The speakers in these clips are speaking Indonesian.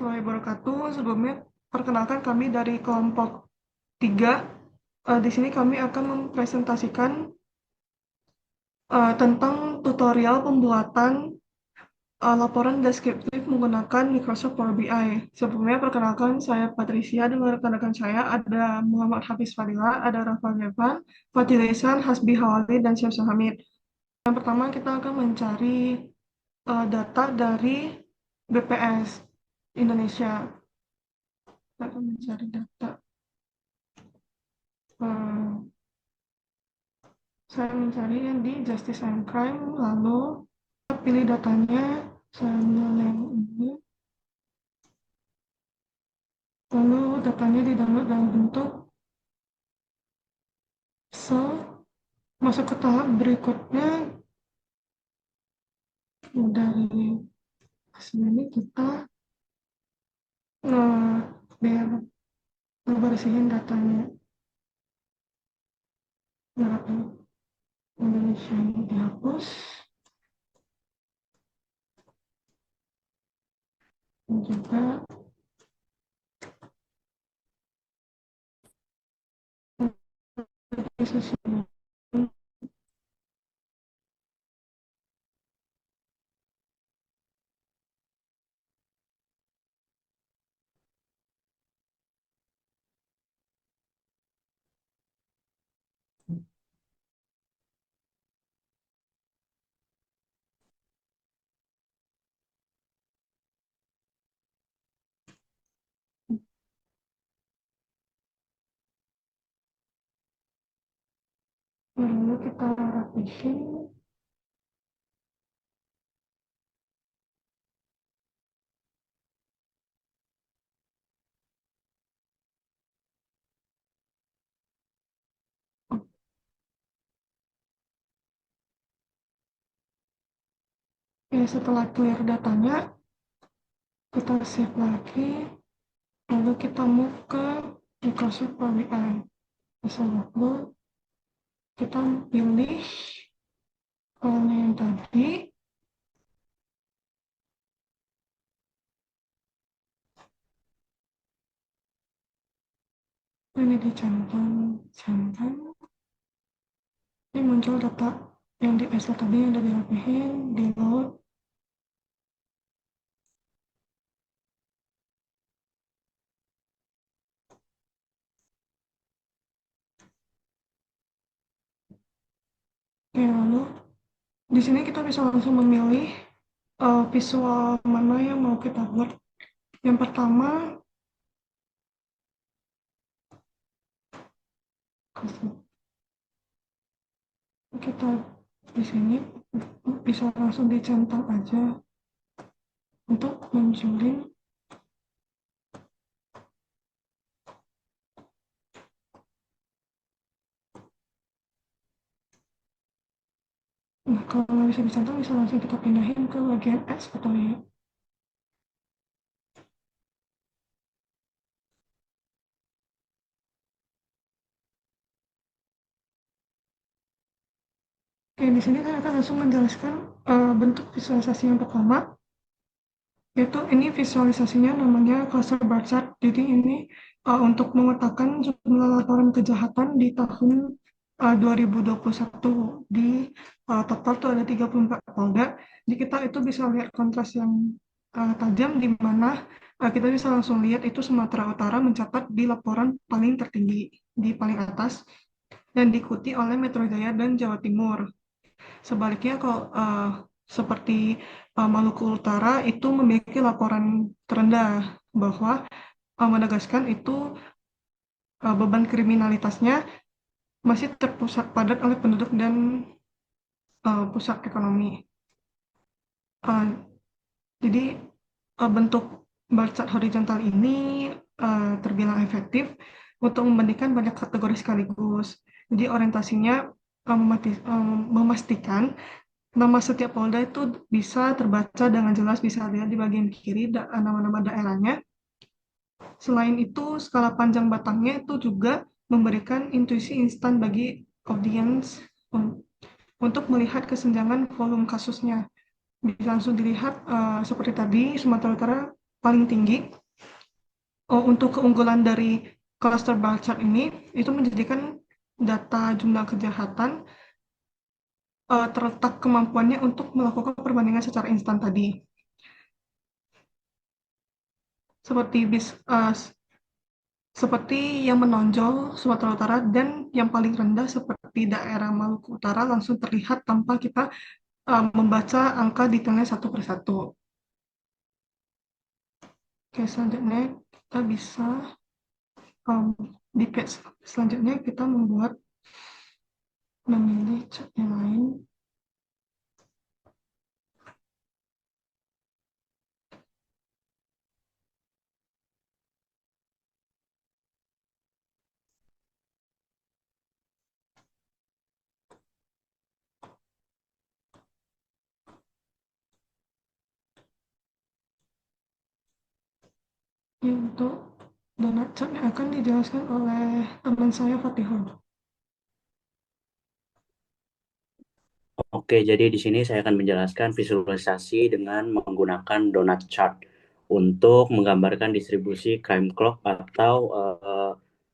warahmatullahi wabarakatuh. Sebelumnya, perkenalkan kami dari kelompok 3. Di sini kami akan mempresentasikan tentang tutorial pembuatan laporan deskriptif menggunakan Microsoft Power BI. Sebelumnya, perkenalkan saya Patricia dan rekan-rekan saya ada Muhammad Hafiz Fadila, ada Rafael Evan, Fatih Lisan, Hasbi Hawali, dan Syamsul Hamid. Yang pertama, kita akan mencari data dari BPS Indonesia. Kita akan mencari data. Saya mencari yang di Justice and Crime, lalu pilih datanya, saya ambil yang ini, lalu datanya di-download dalam bentuk Excel. Masuk ke tahap berikutnya, dari hasil ini kita biar ngebersihin datanya. Data Indonesia ini dihapus, dan juga sosial. Lalu kita rapihin. Setelah clear datanya, kita save lagi, lalu kita move ke Microsoft Power BI. Lalu kita pilih kolomnya yang tadi, ini dicentang, ini muncul data yang di Excel tadi yang udah dirapihin, di load. Oke, lalu di sini kita bisa langsung memilih visual mana yang mau kita buat. Yang pertama, kita di sini bisa langsung dicentang aja untuk munculin Nah, kalau nggak bisa dicentang, bisa langsung kita pindahin ke bagian X atau Y. Oke, di sini saya akan langsung menjelaskan bentuk visualisasi yang pertama, yaitu ini visualisasinya namanya cluster bar chart. Jadi ini untuk memetakan jumlah laporan kejahatan di tahun 2021 di total tuh ada 34 polda. Jadi kita itu bisa lihat kontras yang tajam di mana kita bisa langsung lihat itu Sumatera Utara mencatat di laporan paling tertinggi di paling atas dan diikuti oleh Metro Jaya dan Jawa Timur. Sebaliknya kalau seperti Maluku Utara itu memiliki laporan terendah bahwa Madagaskar itu beban kriminalitasnya masih terpusat padat oleh penduduk dan pusat ekonomi. Jadi bentuk bar chart horizontal ini terbilang efektif untuk membandingkan banyak kategori sekaligus. Jadi orientasinya memastikan nama setiap polda itu bisa terbaca dengan jelas, bisa lihat di bagian kiri nama-nama daerahnya. Selain itu, skala panjang batangnya itu juga memberikan intuisi instan bagi audiens untuk melihat kesenjangan volume kasusnya. Bisa langsung dilihat seperti tadi, Sumatera Utara paling tinggi. Untuk keunggulan dari cluster bar chart ini, itu menjadikan data jumlah kejahatan terletak kemampuannya untuk melakukan perbandingan secara instan tadi. Seperti seperti yang menonjol Sumatera Utara dan yang paling rendah seperti daerah Maluku Utara langsung terlihat tanpa kita membaca angka detailnya satu persatu. Oke, selanjutnya kita bisa um, di page selanjutnya kita memilih chart yang lain. Ini untuk donat chart yang akan dijelaskan oleh teman saya Fatihul. Oke, jadi di sini saya akan menjelaskan visualisasi dengan menggunakan donut chart untuk menggambarkan distribusi crime clock atau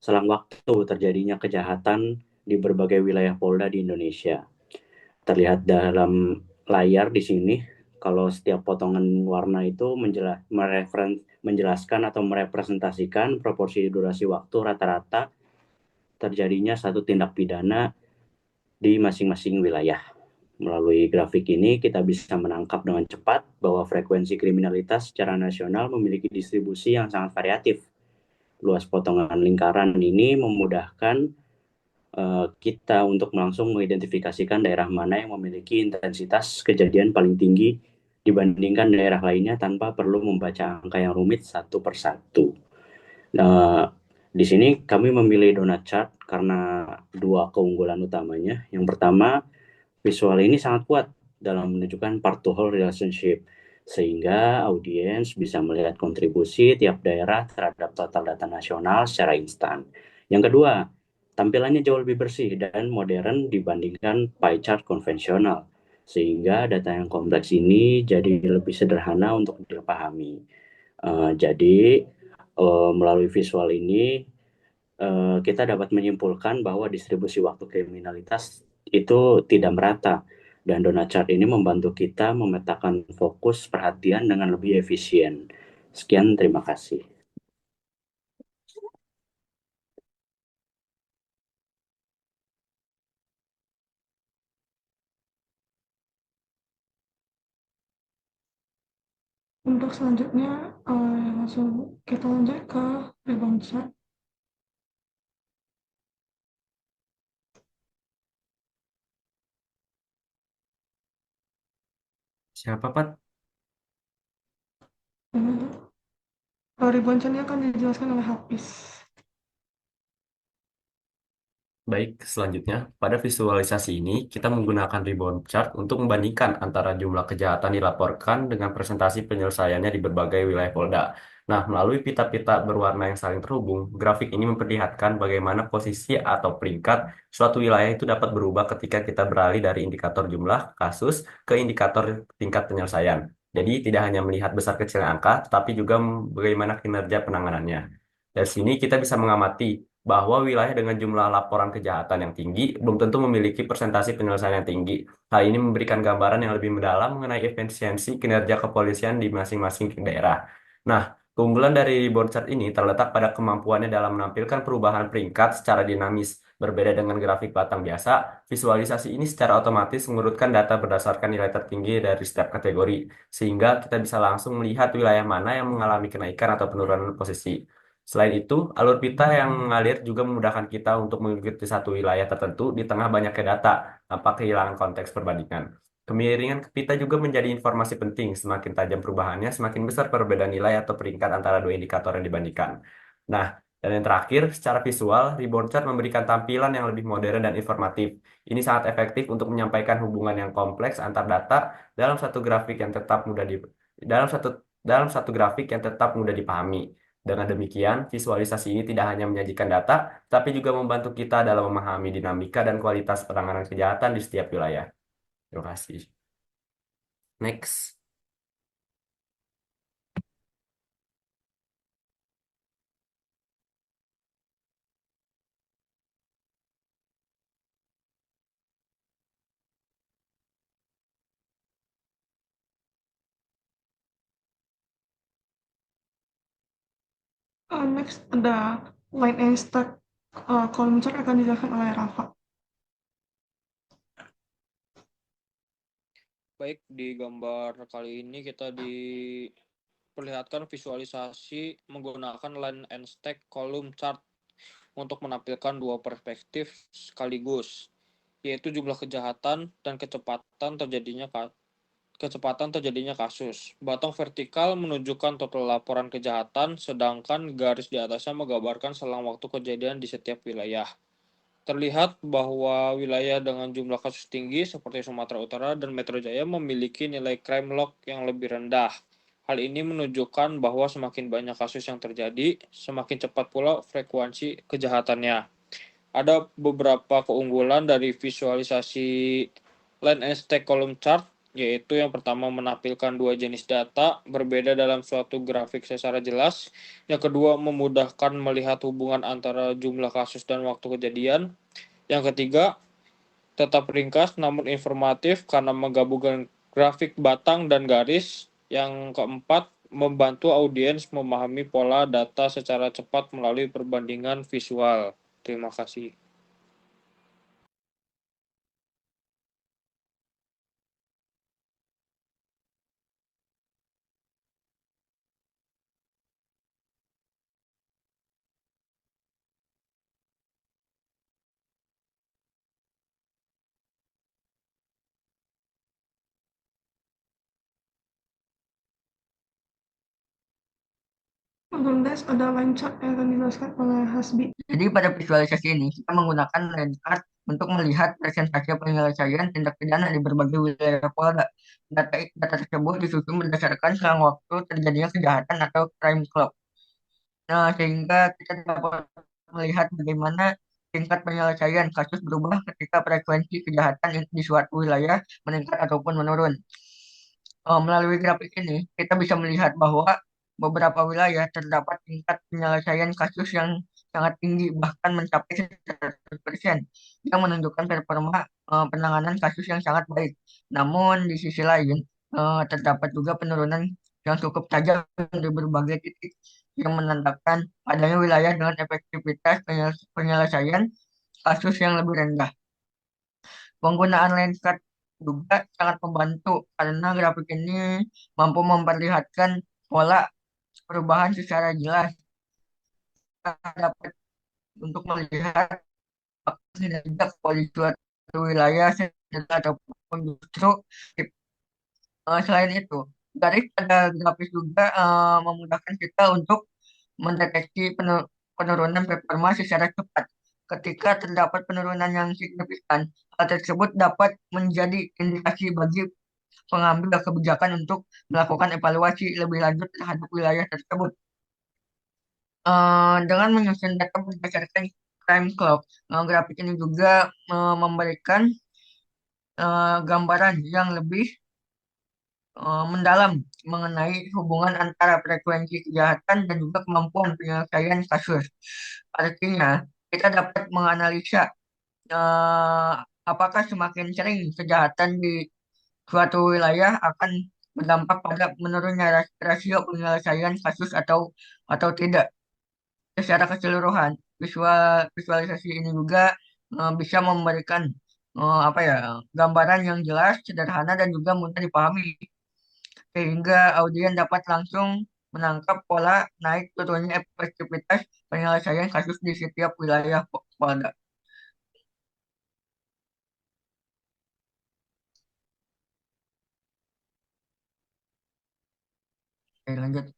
selang waktu terjadinya kejahatan di berbagai wilayah Polda di Indonesia. Terlihat dalam layar di sini, kalau setiap potongan warna itu menjelaskan atau merepresentasikan proporsi durasi waktu rata-rata terjadinya satu tindak pidana di masing-masing wilayah. Melalui grafik ini, kita bisa menangkap dengan cepat bahwa frekuensi kriminalitas secara nasional memiliki distribusi yang sangat variatif. Luas potongan lingkaran ini memudahkan kita untuk langsung mengidentifikasikan daerah mana yang memiliki intensitas kejadian paling tinggi dibandingkan daerah lainnya tanpa perlu membaca angka yang rumit satu persatu. Nah, di sini kami memilih donut chart karena dua keunggulan utamanya. Yang pertama, visual ini sangat kuat dalam menunjukkan part-to-whole relationship, sehingga audiens bisa melihat kontribusi tiap daerah terhadap total data nasional secara instan. Yang kedua, tampilannya jauh lebih bersih dan modern dibandingkan pie chart konvensional, sehingga data yang kompleks ini jadi lebih sederhana untuk dipahami. Jadi, melalui visual ini kita dapat menyimpulkan bahwa distribusi waktu kriminalitas itu tidak merata, dan donut chart ini membantu kita memetakan fokus perhatian dengan lebih efisien. Sekian, terima kasih. Untuk selanjutnya, langsung kita lanjut ke rebound chart. Siapa, Pat? Rebound chart ini akan dijelaskan oleh Hafiz. Baik, selanjutnya, pada visualisasi ini, kita menggunakan rebound chart untuk membandingkan antara jumlah kejahatan dilaporkan dengan presentasi penyelesaiannya di berbagai wilayah Polda. Nah, melalui pita-pita berwarna yang saling terhubung, grafik ini memperlihatkan bagaimana posisi atau peringkat suatu wilayah itu dapat berubah ketika kita beralih dari indikator jumlah kasus ke indikator tingkat penyelesaian. Jadi, tidak hanya melihat besar kecilnya angka, tetapi juga bagaimana kinerja penanganannya. Dari sini kita bisa mengamati bahwa wilayah dengan jumlah laporan kejahatan yang tinggi belum tentu memiliki persentase penyelesaian yang tinggi. Hal ini memberikan gambaran yang lebih mendalam mengenai efisiensi kinerja kepolisian di masing-masing daerah. Nah, keunggulan dari rebound chart ini terletak pada kemampuannya dalam menampilkan perubahan peringkat secara dinamis. Berbeda dengan grafik batang biasa, visualisasi ini secara otomatis mengurutkan data berdasarkan nilai tertinggi dari setiap kategori, sehingga kita bisa langsung melihat wilayah mana yang mengalami kenaikan atau penurunan posisi. Selain itu, alur pita yang mengalir juga memudahkan kita untuk mengikuti satu wilayah tertentu di tengah banyaknya data tanpa kehilangan konteks perbandingan. Kemiringan pita juga menjadi informasi penting. Semakin tajam perubahannya, semakin besar perbedaan nilai atau peringkat antara dua indikator yang dibandingkan. Nah, dan yang terakhir, secara visual, rebound chart memberikan tampilan yang lebih modern dan informatif. Ini sangat efektif untuk menyampaikan hubungan yang kompleks antar data dalam satu grafik yang tetap mudah di dalam satu dalam satu grafik yang tetap mudah dipahami. Dengan demikian, visualisasi ini tidak hanya menyajikan data, tapi juga membantu kita dalam memahami dinamika dan kualitas penanganan kejahatan di setiap wilayah. Terima kasih. Next. Next ada line and stack column chart akan dijelaskan oleh Rafa. Baik, di gambar kali ini kita diperlihatkan visualisasi menggunakan line and stack column chart untuk menampilkan dua perspektif sekaligus, yaitu jumlah kejahatan dan kecepatan terjadinya kasus. Batang vertikal menunjukkan total laporan kejahatan, sedangkan garis di atasnya menggambarkan selang waktu kejadian di setiap wilayah. Terlihat bahwa wilayah dengan jumlah kasus tinggi seperti Sumatera Utara dan Metro Jaya memiliki nilai crime log yang lebih rendah. Hal ini menunjukkan bahwa semakin banyak kasus yang terjadi, semakin cepat pula frekuensi kejahatannya. Ada beberapa keunggulan dari visualisasi line and stack column chart, yaitu yang pertama menampilkan dua jenis data berbeda dalam suatu grafik secara jelas. Yang kedua, memudahkan melihat hubungan antara jumlah kasus dan waktu kejadian. Yang ketiga, tetap ringkas namun informatif karena menggabungkan grafik batang dan garis. Yang keempat, membantu audiens memahami pola data secara cepat melalui perbandingan visual. Terima kasih. Untuk ada line chart yang akan dijelaskan oleh Hasbi. Jadi pada visualisasi ini kita menggunakan line chart untuk melihat presentasi penyelesaian tindak pidana di berbagai wilayah Polda. Data tersebut disusun berdasarkan selang waktu terjadinya kejahatan atau crime clock. Nah, sehingga kita dapat melihat bagaimana tingkat penyelesaian kasus berubah ketika frekuensi kejahatan di suatu wilayah meningkat ataupun menurun. Melalui grafik ini, kita bisa melihat bahwa beberapa wilayah terdapat tingkat penyelesaian kasus yang sangat tinggi, bahkan mencapai 100%, yang menunjukkan performa penanganan kasus yang sangat baik. Namun, di sisi lain, terdapat juga penurunan yang cukup tajam di berbagai titik, yang menandakan adanya wilayah dengan efektivitas penyelesaian kasus yang lebih rendah. Penggunaan lensa juga sangat membantu karena grafik ini mampu memperlihatkan pola perubahan secara jelas. Kita dapat untuk melihat kinerja polisi suatu wilayah ataupun justru selain itu, garis pada grafis juga memudahkan kita untuk mendeteksi penurunan performa secara cepat. Ketika terdapat penurunan yang signifikan, hal tersebut dapat menjadi indikasi bagi pengambil kebijakan untuk melakukan evaluasi lebih lanjut terhadap wilayah tersebut. Dengan menyusun data berdasarkan time clock, grafik ini juga memberikan gambaran yang lebih mendalam mengenai hubungan antara frekuensi kejahatan dan juga kemampuan penyelesaian kasus. Artinya, kita dapat menganalisa eh, apakah semakin sering kejahatan di suatu wilayah akan berdampak pada menurunnya rasio penyelesaian kasus atau tidak. Secara keseluruhan, visualisasi ini juga bisa memberikan apa ya gambaran yang jelas, sederhana dan juga mudah dipahami sehingga audiens dapat langsung menangkap pola naik turunnya efektivitas penyelesaian kasus di setiap wilayah Polda. Oke, lanjut.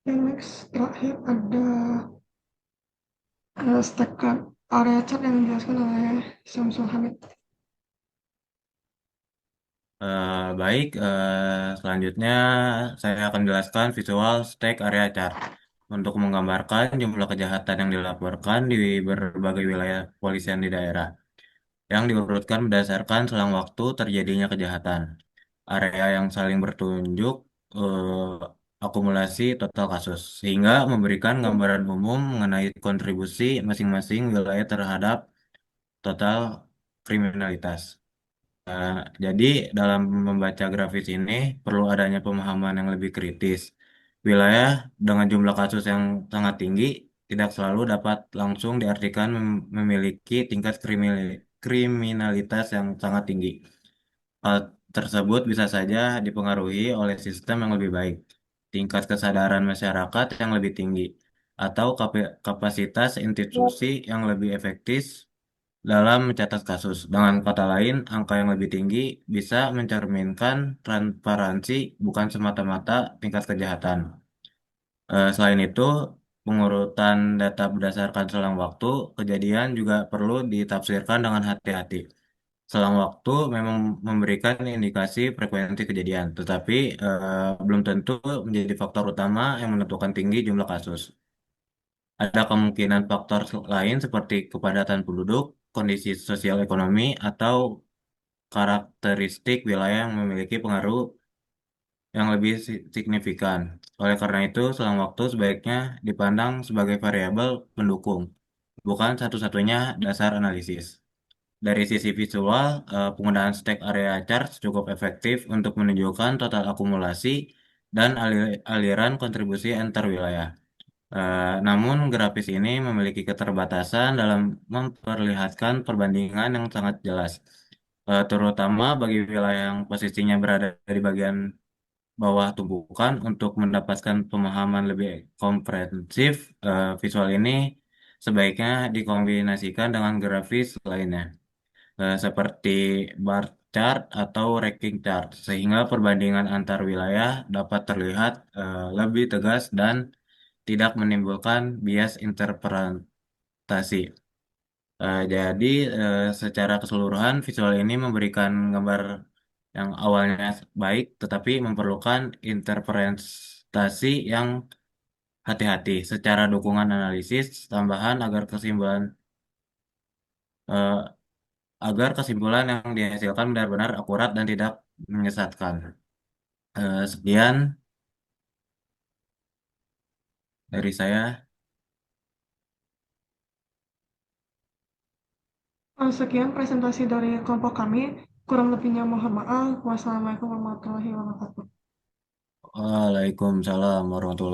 Yang next terakhir ada stack area chart yang dijelaskan oleh Syamsul Hamid. Baik, selanjutnya saya akan jelaskan visual stack area chart. untuk menggambarkan jumlah kejahatan yang dilaporkan di berbagai wilayah kepolisian di daerah, yang diurutkan berdasarkan selang waktu terjadinya kejahatan, area yang saling bertunjuk, akumulasi total kasus, sehingga memberikan gambaran umum mengenai kontribusi masing-masing wilayah terhadap total kriminalitas. Jadi dalam membaca grafis ini perlu adanya pemahaman yang lebih kritis. Wilayah dengan jumlah kasus yang sangat tinggi tidak selalu dapat langsung diartikan memiliki tingkat kriminalitas yang sangat tinggi. Hal tersebut bisa saja dipengaruhi oleh sistem yang lebih baik, tingkat kesadaran masyarakat yang lebih tinggi, atau kapasitas institusi yang lebih efektif dalam mencatat kasus. Dengan kata lain, angka yang lebih tinggi bisa mencerminkan transparansi, bukan semata-mata tingkat kejahatan. Selain itu, pengurutan data berdasarkan selang waktu kejadian juga perlu ditafsirkan dengan hati-hati. Selang waktu memang memberikan indikasi frekuensi kejadian, tetapi belum tentu menjadi faktor utama yang menentukan tinggi jumlah kasus. Ada kemungkinan faktor lain seperti kepadatan penduduk, kondisi sosial ekonomi, atau karakteristik wilayah yang memiliki pengaruh yang lebih signifikan. Oleh karena itu, selang waktu sebaiknya dipandang sebagai variabel pendukung, bukan satu-satunya dasar analisis. Dari sisi visual, penggunaan stack area chart cukup efektif untuk menunjukkan total akumulasi dan aliran kontribusi antar wilayah. Namun grafis ini memiliki keterbatasan dalam memperlihatkan perbandingan yang sangat jelas, terutama bagi wilayah yang posisinya berada di bagian bawah tumpukan. Untuk mendapatkan pemahaman lebih komprehensif, visual ini sebaiknya dikombinasikan dengan grafis lainnya, seperti bar chart atau ranking chart, sehingga perbandingan antar wilayah dapat terlihat lebih tegas dan tidak menimbulkan bias interpretasi. Jadi secara keseluruhan visual ini memberikan gambar yang awalnya baik, tetapi memerlukan interpretasi yang hati-hati. Secara dukungan analisis tambahan eh, agar kesimpulan yang dihasilkan benar-benar akurat dan tidak menyesatkan. Sekian dari saya. Sekian presentasi dari kelompok kami. Kurang lebihnya mohon maaf. Wassalamualaikum warahmatullahi wabarakatuh. Waalaikumsalam warahmatullahi